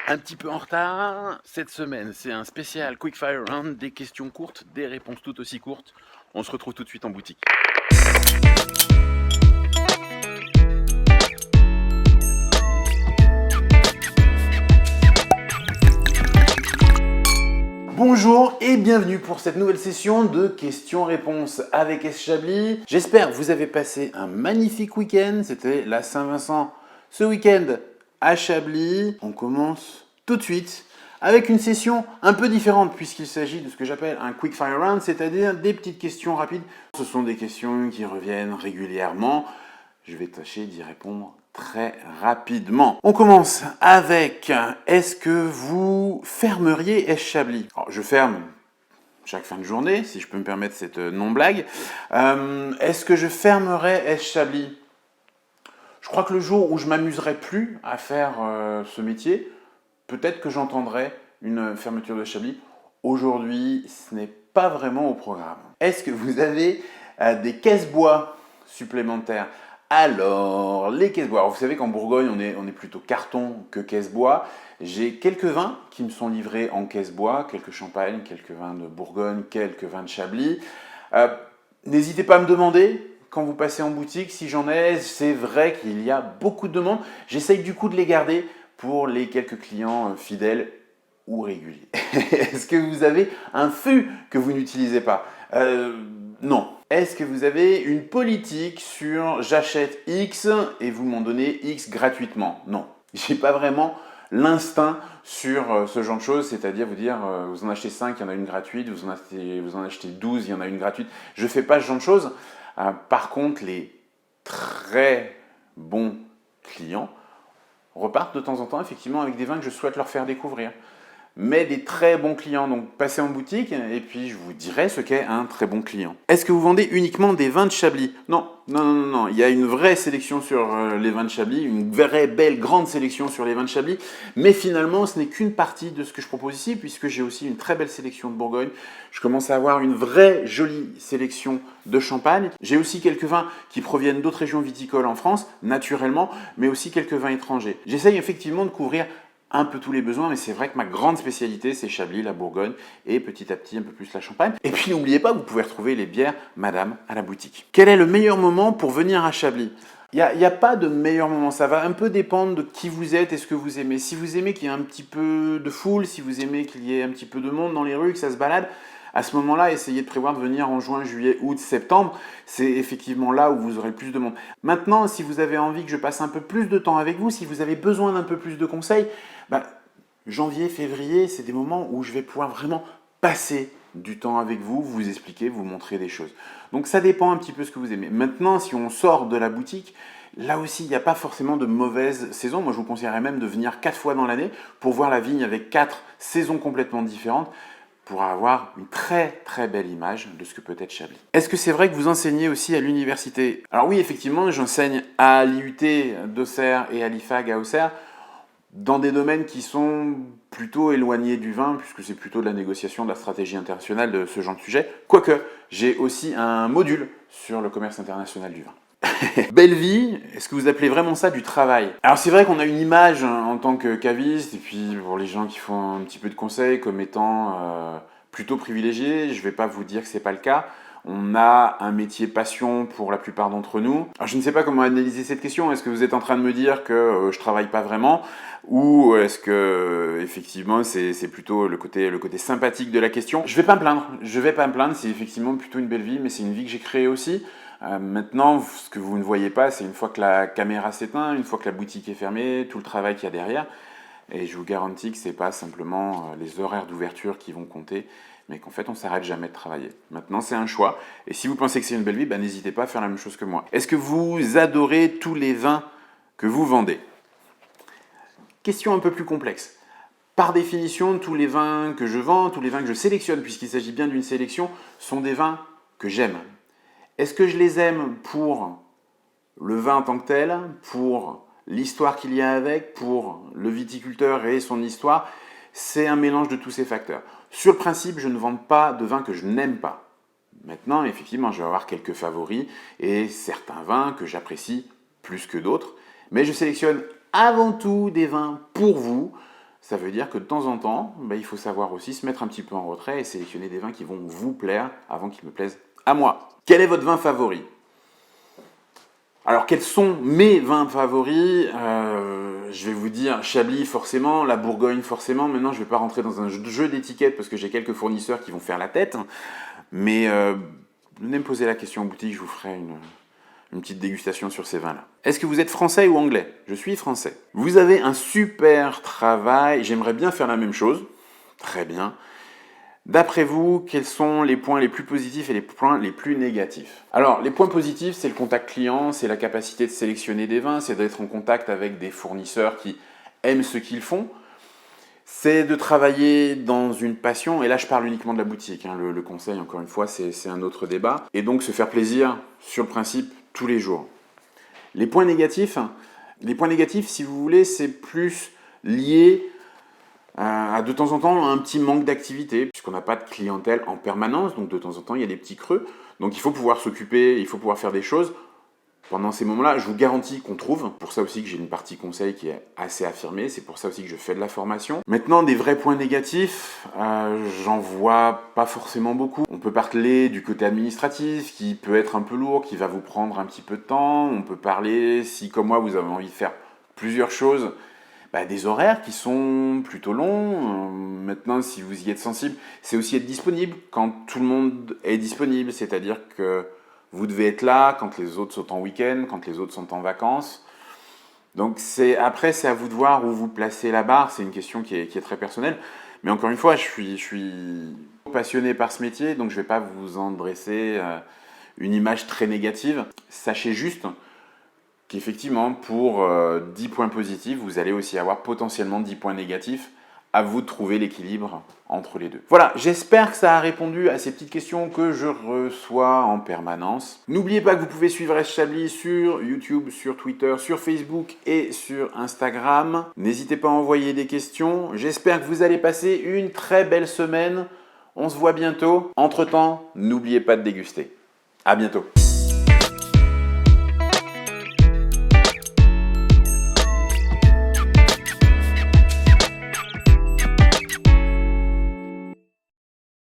Un petit peu en retard cette semaine, c'est un spécial Quickfire Round, des questions courtes, des réponses tout aussi courtes. On se retrouve tout de suite en boutique. Bonjour et bienvenue pour cette nouvelle session de questions-réponses avec S. Chablis. J'espère que vous avez passé un magnifique week-end. C'était la Saint-Vincent ce week-end à Chablis. On commence tout de suite avec une session un peu différente puisqu'il s'agit de ce que j'appelle un quick fire round, c'est-à-dire des petites questions rapides. Ce sont des questions qui reviennent régulièrement. Je vais tâcher d'y répondre très rapidement. On commence avec est-ce que vous fermeriez S. Chablis? Alors, je ferme chaque fin de journée, si je peux me permettre cette non-blague. Est-ce que je fermerais S. Chablis? Je crois que le jour où je m'amuserai plus à faire ce métier, peut-être que j'entendrai une fermeture de Chablis. Aujourd'hui, ce n'est pas vraiment au programme. Est-ce que vous avez des caisses bois supplémentaires? Alors, les caisses bois. Alors, vous savez qu'en Bourgogne, on est plutôt carton que caisse bois. J'ai quelques vins qui me sont livrés en caisse bois, quelques champagnes, quelques vins de Bourgogne, quelques vins de Chablis. N'hésitez pas à me demander quand vous passez en boutique si j'en ai. C'est vrai qu'il y a beaucoup de demandes. J'essaye du coup de les garder pour les quelques clients fidèles ou réguliers. Est-ce que vous avez un fût que vous n'utilisez pas? Non. Est-ce que vous avez une politique sur j'achète X et vous m'en donnez X gratuitement? Non. J'ai pas vraiment l'instinct sur ce genre de choses, c'est-à-dire vous dire vous en achetez 5, il y en a une gratuite, vous en achetez 12, il y en a une gratuite. Je ne fais pas ce genre de choses. Par contre, les très bons clients repartent de temps en temps effectivement avec des vins que je souhaite leur faire découvrir. Mais des très bons clients, donc passez en boutique et puis je vous dirai ce qu'est un très bon client. Est-ce que vous vendez uniquement des vins de Chablis? Non, non, non, non, il y a une vraie sélection sur les vins de Chablis, une vraie belle grande sélection sur les vins de Chablis, mais finalement ce n'est qu'une partie de ce que je propose ici puisque j'ai aussi une très belle sélection de Bourgogne. Je commence à avoir une vraie jolie sélection de champagne. J'ai aussi quelques vins qui proviennent d'autres régions viticoles en France, naturellement, mais aussi quelques vins étrangers. J'essaye effectivement de couvrir un peu tous les besoins, mais c'est vrai que ma grande spécialité, c'est Chablis, la Bourgogne, et petit à petit un peu plus la Champagne. Et puis n'oubliez pas, vous pouvez retrouver les bières Madame à la boutique. Quel est le meilleur moment pour venir à Chablis? Il n'y a pas de meilleur moment, ça va un peu dépendre de qui vous êtes et ce que vous aimez. Si vous aimez qu'il y ait un petit peu de foule, si vous aimez qu'il y ait un petit peu de monde dans les rues, que ça se balade, à ce moment-là, essayez de prévoir de venir en juin, juillet, août, septembre. C'est effectivement là où vous aurez le plus de monde. Maintenant, si vous avez envie que je passe un peu plus de temps avec vous, si vous avez besoin d'un peu plus de conseils, janvier, février, c'est des moments où je vais pouvoir vraiment passer du temps avec vous, vous expliquer, vous montrer des choses. Donc ça dépend un petit peu ce que vous aimez. Maintenant, si on sort de la boutique, là aussi, il n'y a pas forcément de mauvaise saison. Moi, je vous conseillerais même de venir 4 fois dans l'année pour voir la vigne avec 4 saisons complètement différentes, pour avoir une très très belle image de ce que peut être Chablis. Est-ce que c'est vrai que vous enseignez aussi à l'université? Alors oui, effectivement, j'enseigne à l'IUT d'Auxerre et à l'IFAG à Auxerre, dans des domaines qui sont plutôt éloignés du vin, puisque c'est plutôt de la négociation, de la stratégie internationale, de ce genre de sujet. Quoique, j'ai aussi un module sur le commerce international du vin. Belle vie, est-ce que vous appelez vraiment ça du travail? Alors c'est vrai qu'on a une image en tant que caviste, et puis pour les gens qui font un petit peu de conseils, comme étant plutôt privilégiés. Je ne vais pas vous dire que ce n'est pas le cas. On a un métier passion pour la plupart d'entre nous. Alors, je ne sais pas comment analyser cette question. Est-ce que vous êtes en train de me dire que je travaille pas vraiment, ou est-ce que effectivement c'est plutôt le côté sympathique de la question? Je vais pas me plaindre. Je vais pas me plaindre. C'est effectivement plutôt une belle vie, mais c'est une vie que j'ai créée aussi. Maintenant, ce que vous ne voyez pas, c'est une fois que la caméra s'éteint, une fois que la boutique est fermée, tout le travail qu'il y a derrière. Et je vous garantis que ce n'est pas simplement les horaires d'ouverture qui vont compter, mais qu'en fait, on ne s'arrête jamais de travailler. Maintenant, c'est un choix. Et si vous pensez que c'est une belle vie, n'hésitez pas à faire la même chose que moi. Est-ce que vous adorez tous les vins que vous vendez? Question un peu plus complexe. Par définition, tous les vins que je vends, tous les vins que je sélectionne, puisqu'il s'agit bien d'une sélection, sont des vins que j'aime. Est-ce que je les aime pour le vin en tant que tel, pour l'histoire qu'il y a avec, pour le viticulteur et son histoire? C'est un mélange de tous ces facteurs. Sur le principe, je ne vends pas de vin que je n'aime pas. Maintenant, effectivement, je vais avoir quelques favoris et certains vins que j'apprécie plus que d'autres. Mais je sélectionne avant tout des vins pour vous, ça veut dire que de temps en temps, il faut savoir aussi se mettre un petit peu en retrait et sélectionner des vins qui vont vous plaire avant qu'ils me plaisent à moi. Quel est votre vin favori? Alors, quels sont mes vins favoris? Je vais vous dire Chablis forcément, la Bourgogne forcément. Maintenant, je ne vais pas rentrer dans un jeu d'étiquettes parce que j'ai quelques fournisseurs qui vont faire la tête. Mais venez me poser la question en boutique, je vous ferai une petite dégustation sur ces vins-là. Est-ce que vous êtes français ou anglais? Je suis français. Vous avez un super travail, j'aimerais bien faire la même chose. Très bien. D'après vous, quels sont les points les plus positifs et les points les plus négatifs? Alors, les points positifs, c'est le contact client, c'est la capacité de sélectionner des vins, c'est d'être en contact avec des fournisseurs qui aiment ce qu'ils font. C'est de travailler dans une passion, et là je parle uniquement de la boutique, hein. Le conseil, encore une fois, c'est un autre débat. Et donc se faire plaisir, sur le principe, tous les jours. Les points négatifs, si vous voulez, c'est plus lié à de temps en temps un petit manque d'activité, puisqu'on n'a pas de clientèle en permanence, donc de temps en temps il y a des petits creux. Donc il faut pouvoir s'occuper, il faut pouvoir faire des choses. Pendant ces moments-là, je vous garantis qu'on trouve. Pour ça aussi que j'ai une partie conseil qui est assez affirmée. C'est pour ça aussi que je fais de la formation. Maintenant, des vrais points négatifs, j'en vois pas forcément beaucoup. On peut parler du côté administratif, qui peut être un peu lourd, qui va vous prendre un petit peu de temps. On peut parler, si comme moi, vous avez envie de faire plusieurs choses, des horaires qui sont plutôt longs. Maintenant, si vous y êtes sensible, c'est aussi être disponible quand tout le monde est disponible. C'est-à-dire que vous devez être là quand les autres sont en week-end, quand les autres sont en vacances. Donc après, c'est à vous de voir où vous placez la barre. C'est une question qui est très personnelle. Mais encore une fois, je suis passionné par ce métier, donc je ne vais pas vous en dresser une image très négative. Sachez juste qu'effectivement, pour 10 points positifs, vous allez aussi avoir potentiellement 10 points négatifs. À vous de trouver l'équilibre entre les deux. Voilà, j'espère que ça a répondu à ces petites questions que je reçois en permanence. N'oubliez pas que vous pouvez suivre S Chablis sur YouTube, sur Twitter, sur Facebook et sur Instagram. N'hésitez pas à envoyer des questions. J'espère que vous allez passer une très belle semaine. On se voit bientôt. Entre-temps, n'oubliez pas de déguster. À bientôt.